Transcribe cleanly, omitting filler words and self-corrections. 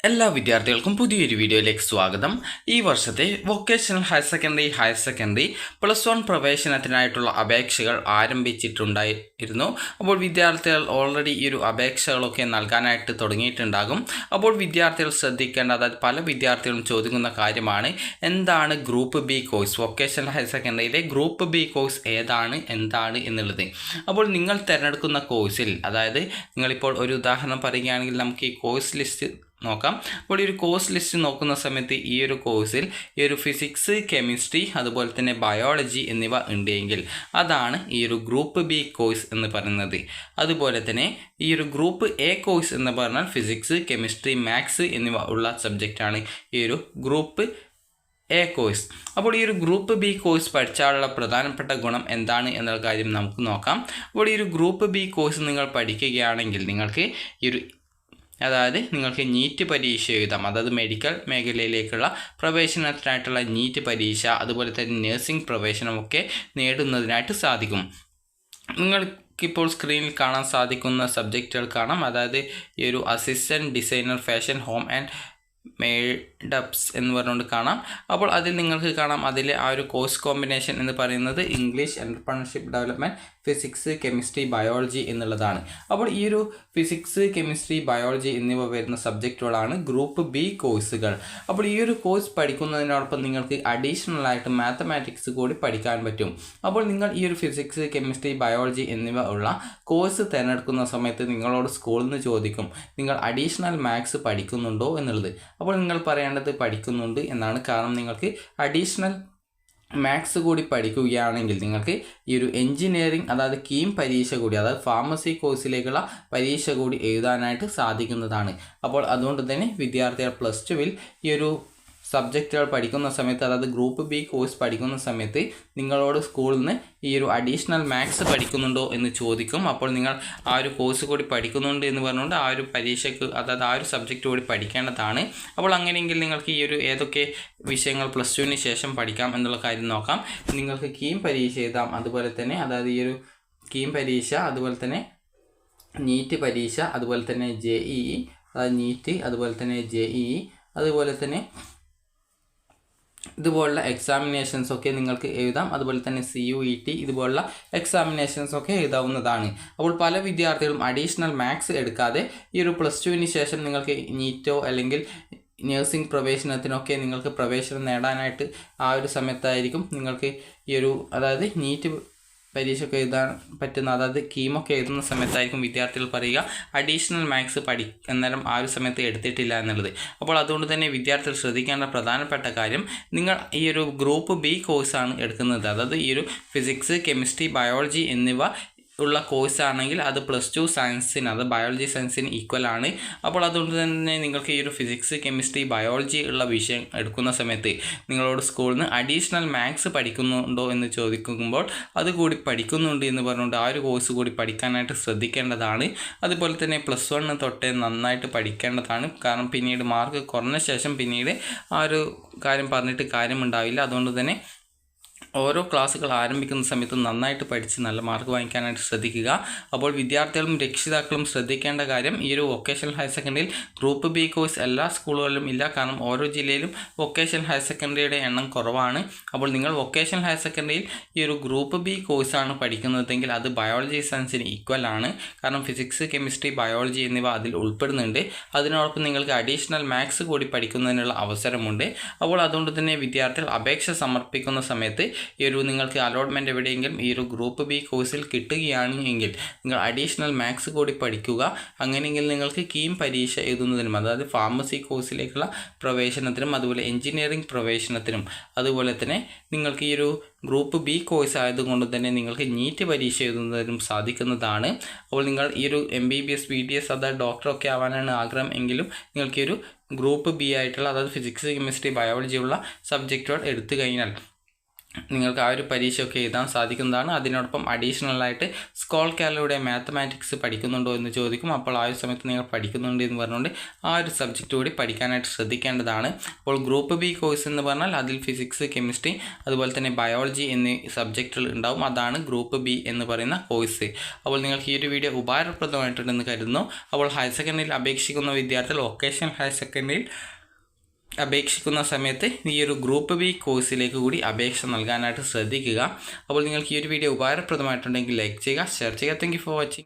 എല്ലാ വിദ്യാർത്ഥികൾക്കും പുതിയൊരു വീഡിയോയിലേക്ക് സ്വാഗതം. ഈ വർഷത്തെ വൊക്കേഷണൽ ഹയർ സെക്കൻഡറി +1 പ്രവേശനത്തിനായിട്ടുള്ള അപേക്ഷകൾ ആരംഭിച്ചിട്ടുണ്ടായിരുന്നു. അപ്പോൾ വിദ്യാർത്ഥികൾ ഓൾറെഡി ഈ ഒരു അപേക്ഷകളൊക്കെ നൽകാനായിട്ട് തുടങ്ങിയിട്ടുണ്ടാകും. അപ്പോൾ വിദ്യാർത്ഥികൾ ശ്രദ്ധിക്കേണ്ട, അതായത് പല വിദ്യാർത്ഥികളും ചോദിക്കുന്ന കാര്യമാണ്, എന്താണ് group B course? Vocational higher സെക്കൻഡറിയിലെ ഗ്രൂപ്പ് ബി കോഴ്സ് എന്താണ് എന്നുള്ളത്. അപ്പോൾ നിങ്ങൾ തിരഞ്ഞെടുക്കുന്ന കോഴ്സിൽ, അതായത് നിങ്ങളിപ്പോൾ ഒരു ഉദാഹരണം പറയുകയാണെങ്കിൽ നമുക്ക് ഈ കോഴ്സ് ലിസ്റ്റ് നോക്കാം. അപ്പോൾ ഈ ഒരു കോഴ്സ് ലിസ്റ്റ് നോക്കുന്ന സമയത്ത് ഈ ഒരു കോഴ്സിൽ ഈ ഒരു ഫിസിക്സ്, കെമിസ്ട്രി, അതുപോലെ തന്നെ ബയോളജി എന്നിവ ഉണ്ടെങ്കിൽ അതാണ് ഈ ഒരു ഗ്രൂപ്പ് ബി കോഴ്സ് എന്ന് പറയുന്നത്. അതുപോലെ തന്നെ ഈ ഒരു ഗ്രൂപ്പ് എ കോഴ്സ് എന്ന് പറഞ്ഞാൽ ഫിസിക്സ്, കെമിസ്ട്രി, മാത്സ് എന്നിവ ഉള്ള സബ്ജക്റ്റാണ് ഈ ഒരു ഗ്രൂപ്പ് എ കോഴ്സ്. അപ്പോൾ ഈ ഒരു ഗ്രൂപ്പ് ബി കോഴ്സ് പഠിച്ചാലുള്ള പ്രധാനപ്പെട്ട ഗുണം എന്താണ് എന്നുള്ള കാര്യം നമുക്ക് നോക്കാം. അപ്പോൾ ഈ ഒരു ഗ്രൂപ്പ് ബി കോഴ്സ് നിങ്ങൾ പഠിക്കുകയാണെങ്കിൽ നിങ്ങൾക്ക് നീറ്റ് പരീക്ഷ എഴുതാം. അതായത് മെഡിക്കൽ മേഖലയിലേക്കുള്ള പ്രവേശനത്തിനായിട്ടുള്ള നീറ്റ് പരീക്ഷ, അതുപോലെ തന്നെ നഴ്സിംഗ് പ്രവേശനമൊക്കെ നേടുന്നതിനായിട്ട് സാധിക്കും. നിങ്ങൾക്കിപ്പോൾ സ്ക്രീനിൽ കാണാൻ സാധിക്കുന്ന സബ്ജക്റ്റുകൾ കാണാം. അതായത് ഈ ഒരു assistant designer, fashion, home and made ups എന്ന് പറഞ്ഞുകൊണ്ട് കാണാം. അപ്പോൾ അതിൽ നിങ്ങൾക്ക് കാണാം, അതിലെ ആ ഒരു കോഴ്സ് കോമ്പിനേഷൻ എന്ന് പറയുന്നത് English, entrepreneurship development, physics, chemistry, biology എന്നുള്ളതാണ്. അപ്പോൾ ഈ ഒരു ഫിസിക്സ്, കെമിസ്ട്രി, ബയോളജി എന്നിവ വരുന്ന സബ്ജക്റ്റുകളാണ് ഗ്രൂപ്പ് ബി കോഴ്സുകൾ. അപ്പോൾ ഈ ഒരു കോഴ്സ് പഠിക്കുന്നതിനോടൊപ്പം നിങ്ങൾക്ക് അഡീഷണൽ ആയിട്ട് മാത്തമാറ്റിക്സ് കൂടി പഠിക്കാൻ പറ്റും. അപ്പോൾ നിങ്ങൾ ഈ ഒരു ഫിസിക്സ്, കെമിസ്ട്രി, ബയോളജി എന്നിവ ഉള്ള കോഴ്സ് തിരഞ്ഞെടുക്കുന്ന സമയത്ത് നിങ്ങളോട് സ്കൂളിൽ നിന്ന് ചോദിക്കും, നിങ്ങൾ അഡീഷണൽ മാത്സ് പഠിക്കുന്നുണ്ടോ എന്നുള്ളത്. അപ്പോൾ നിങ്ങൾ പറയേണ്ടത് പഠിക്കുന്നുണ്ട് എന്നാണ്. കാരണം നിങ്ങൾക്ക് അഡീഷണൽ മാത്സ് കൂടി പഠിക്കുകയാണെങ്കിൽ നിങ്ങൾക്ക് ഈ ഒരു എൻജിനീയറിംഗ്, അതായത് കീം പരീക്ഷ കൂടി, അതായത് ഫാർമസി കോഴ്സിലേക്കുള്ള പരീക്ഷ കൂടി എഴുതാനായിട്ട് സാധിക്കുന്നതാണ്. അപ്പോൾ അതുകൊണ്ട് തന്നെ വിദ്യാർത്ഥികൾ +2 ഈ ഒരു സബ്ജക്റ്റുകൾ പഠിക്കുന്ന സമയത്ത്, അതായത് ഗ്രൂപ്പ് ബി കോഴ്സ് പഠിക്കുന്ന സമയത്ത് നിങ്ങളോട് സ്കൂളിൽ നിന്ന് ഈ ഒരു അഡീഷണൽ മാത്സ് പഠിക്കുന്നുണ്ടോ എന്ന് ചോദിക്കും. അപ്പോൾ നിങ്ങൾ ആ ഒരു കോഴ്സ് കൂടി പഠിക്കുന്നുണ്ട് എന്ന് പറഞ്ഞുകൊണ്ട് ആ ഒരു പരീക്ഷയ്ക്ക്, അതായത് ആ ഒരു സബ്ജക്റ്റ് കൂടി പഠിക്കേണ്ടതാണ്. അപ്പോൾ അങ്ങനെയെങ്കിൽ നിങ്ങൾക്ക് ഈ ഒരു ഏതൊക്കെ വിഷയങ്ങൾ +2 ശേഷം പഠിക്കാം എന്നുള്ള കാര്യം നോക്കാം. നിങ്ങൾക്ക് കീം പരീക്ഷ എഴുതാം. അതുപോലെ തന്നെ അതായത് ഈ ഒരു കീം പരീക്ഷ, അതുപോലെ തന്നെ നീറ്റ് പരീക്ഷ, അതുപോലെ തന്നെ JEE, അതായത് നീറ്റ്, അതുപോലെ തന്നെ JEE, അതുപോലെ തന്നെ ഇതുപോലുള്ള എക്സാമിനേഷൻസ് ഒക്കെ നിങ്ങൾക്ക് എഴുതാം. അതുപോലെ തന്നെ CUET ഇതുപോലുള്ള എക്സാമിനേഷൻസ് ഒക്കെ എഴുതാവുന്നതാണ്. അപ്പോൾ പല വിദ്യാർത്ഥികളും അഡീഷണൽ മാത്സ് എടുക്കാതെ ഈ ഒരു +2 ശേഷം നിങ്ങൾക്ക് നീറ്റോ അല്ലെങ്കിൽ നഴ്സിംഗ് പ്രവേശനത്തിനൊക്കെ നിങ്ങൾക്ക് പ്രവേശനം നേടാനായിട്ട് ആ ഒരു സമയത്തായിരിക്കും നിങ്ങൾക്ക് ഈ ഒരു, അതായത് നീറ്റ് പരീക്ഷയൊക്കെ എഴുതാൻ പറ്റുന്ന, അതായത് കീമൊക്കെ എഴുതുന്ന സമയത്തായിരിക്കും വിദ്യാർത്ഥികൾ പറയുക അഡീഷണൽ മാത്സ് അന്നേരം ആ ഒരു സമയത്ത് എടുത്തിട്ടില്ല എന്നുള്ളത്. അപ്പോൾ അതുകൊണ്ട് തന്നെ വിദ്യാർത്ഥികൾ ശ്രദ്ധിക്കേണ്ട പ്രധാനപ്പെട്ട കാര്യം, നിങ്ങൾ ഈ ഒരു ഗ്രൂപ്പ് ബി കോഴ്സാണ് എടുക്കുന്നത്, അതായത് ഈ ഒരു ഫിസിക്സ്, കെമിസ്ട്രി, ബയോളജി എന്നിവ ഉള്ള കോഴ്സാണെങ്കിൽ അത് +2 സയൻസിന്, അത് ബയോളജി സയൻസിന് ഈക്വൽ ആണ്. അപ്പോൾ അതുകൊണ്ട് തന്നെ നിങ്ങൾക്ക് ഈ ഒരു ഫിസിക്സ്, കെമിസ്ട്രി, ബയോളജി ഉള്ള വിഷയം എടുക്കുന്ന സമയത്ത് നിങ്ങളോട് സ്കൂളിൽ നിന്ന് അഡീഷണൽ മാത്സ് പഠിക്കുന്നുണ്ടോ എന്ന് ചോദിക്കുമ്പോൾ അതുകൂടി പഠിക്കുന്നുണ്ട് എന്ന് പറഞ്ഞുകൊണ്ട് ആ ഒരു കോഴ്സ് കൂടി പഠിക്കാനായിട്ട് ശ്രദ്ധിക്കേണ്ടതാണ്. അതുപോലെ തന്നെ +1 തൊട്ടേ നന്നായിട്ട് പഠിക്കേണ്ടതാണ്. കാരണം പിന്നീട് മാർക്ക് കുറഞ്ഞ ശേഷം പിന്നീട് ആ ഒരു കാര്യം പറഞ്ഞിട്ട് കാര്യമുണ്ടാവില്ല. അതുകൊണ്ട് തന്നെ ഓരോ ക്ലാസ്സുകൾ ആരംഭിക്കുന്ന സമയത്ത് നന്നായിട്ട് പഠിച്ച് നല്ല മാർക്ക് വാങ്ങിക്കാനായിട്ട് ശ്രദ്ധിക്കുക. അപ്പോൾ വിദ്യാർത്ഥികളും രക്ഷിതാക്കളും ശ്രദ്ധിക്കേണ്ട കാര്യം, ഈ ഒരു വൊക്കേഷണൽ ഹയർ സെക്കൻഡറിയിൽ ഗ്രൂപ്പ് ബി കോഴ്സ് എല്ലാ സ്കൂളുകളിലും ഇല്ല. കാരണം ഓരോ ജില്ലയിലും വൊക്കേഷണൽ ഹയർ സെക്കൻഡറിയുടെ എണ്ണം കുറവാണ്. അപ്പോൾ നിങ്ങൾ വൊക്കേഷണൽ ഹയർ സെക്കൻഡറിയിൽ ഈ ഒരു ഗ്രൂപ്പ് ബി കോഴ്സാണ് പഠിക്കുന്നതെങ്കിൽ അത് ബയോളജി സയൻസിന് ഈക്വൽ ആണ്. കാരണം ഫിസിക്സ്, കെമിസ്ട്രി, ബയോളജി എന്നിവ അതിൽ ഉൾപ്പെടുന്നുണ്ട്. അതിനോടൊപ്പം നിങ്ങൾക്ക് അഡീഷണൽ മാത്സ് കൂടി പഠിക്കുന്നതിനുള്ള അവസരമുണ്ട്. അപ്പോൾ അതുകൊണ്ട് തന്നെ വിദ്യാർത്ഥികൾ അപേക്ഷ സമർപ്പിക്കുന്ന സമയത്ത് ഈ ഒരു നിങ്ങൾക്ക് അലോട്ട്മെൻറ്റ് എവിടെയെങ്കിലും ഈ ഒരു ഗ്രൂപ്പ് ബി കോഴ്സിൽ കിട്ടുകയാണ് എങ്കിൽ നിങ്ങൾ അഡീഷണൽ മാത്സ് കൂടി പഠിക്കുക. അങ്ങനെയെങ്കിൽ നിങ്ങൾക്ക് കീം പരീക്ഷ എഴുതുന്നതിനും, അതായത് ഫാർമസി കോഴ്സിലേക്കുള്ള പ്രവേശനത്തിനും, അതുപോലെ എൻജിനീയറിംഗ് പ്രവേശനത്തിനും, അതുപോലെ തന്നെ നിങ്ങൾക്ക് ഈ ഒരു ഗ്രൂപ്പ് ബി കോഴ്സ് ആയതുകൊണ്ട് തന്നെ നിങ്ങൾക്ക് നീറ്റ് പരീക്ഷ എഴുതുന്നതിനും സാധിക്കുന്നതാണ്. അപ്പോൾ നിങ്ങൾ ഈ ഒരു MBBS, BDS, അതായത് ഡോക്ടറൊക്കെ ആവാനാണ് ആഗ്രഹം എങ്കിലും നിങ്ങൾക്ക് ഈ ഒരു ഗ്രൂപ്പ് ബി ആയിട്ടുള്ള, അതായത് ഫിസിക്സ്, കെമിസ്ട്രി, ബയോളജി ഉള്ള സബ്ജക്റ്റുകൾ എടുത്തു കഴിഞ്ഞാൽ നിങ്ങൾക്ക് ആ ഒരു പരീക്ഷയൊക്കെ എഴുതാൻ സാധിക്കുന്നതാണ്. അതിനോടൊപ്പം അഡീഷണലായിട്ട് സ്കോൾ കാലയുടെ മാത്തമാറ്റിക്സ് പഠിക്കുന്നുണ്ടോ എന്ന് ചോദിക്കും. അപ്പോൾ ആ ഒരു സമയത്ത് നിങ്ങൾ പഠിക്കുന്നുണ്ട് എന്ന് പറഞ്ഞുകൊണ്ട് ആ ഒരു സബ്ജക്റ്റ് കൂടി പഠിക്കാനായിട്ട് ശ്രദ്ധിക്കേണ്ടതാണ്. അപ്പോൾ ഗ്രൂപ്പ് ബി കോഴ്സ് എന്ന് പറഞ്ഞാൽ അതിൽ ഫിസിക്സ്, കെമിസ്ട്രി, അതുപോലെ തന്നെ ബയോളജി എന്നീ സബ്ജക്റ്റുകൾ ഉണ്ടാവും. അതാണ് ഗ്രൂപ്പ് ബി എന്ന് പറയുന്ന കോഴ്സ്. അപ്പോൾ നിങ്ങൾക്ക് ഈ ഒരു വീഡിയോ ഉപകാരപ്രദമായിട്ടുണ്ടെന്ന് കരുതുന്നു. അപ്പോൾ ഹയർ സെക്കൻഡറിയിൽ അപേക്ഷിക്കുന്ന വിദ്യാർത്ഥികൾ വൊക്കേഷണൽ ഹയർ സെക്കൻഡറിയിൽ അപേക്ഷിക്കുന്ന സമയത്ത് ഈ ഒരു ഗ്രൂപ്പ് ബി കോഴ്സിലേക്ക് കൂടി അപേക്ഷ നൽകാനായിട്ട് ശ്രദ്ധിക്കുക. അപ്പോൾ നിങ്ങൾക്ക് ഈ ഒരു വീഡിയോ ഉപകാരപ്രദമായിട്ടുണ്ടെങ്കിൽ ലൈക്ക് ചെയ്യുക, ഷെയർ ചെയ്യുക. Thank you for watching.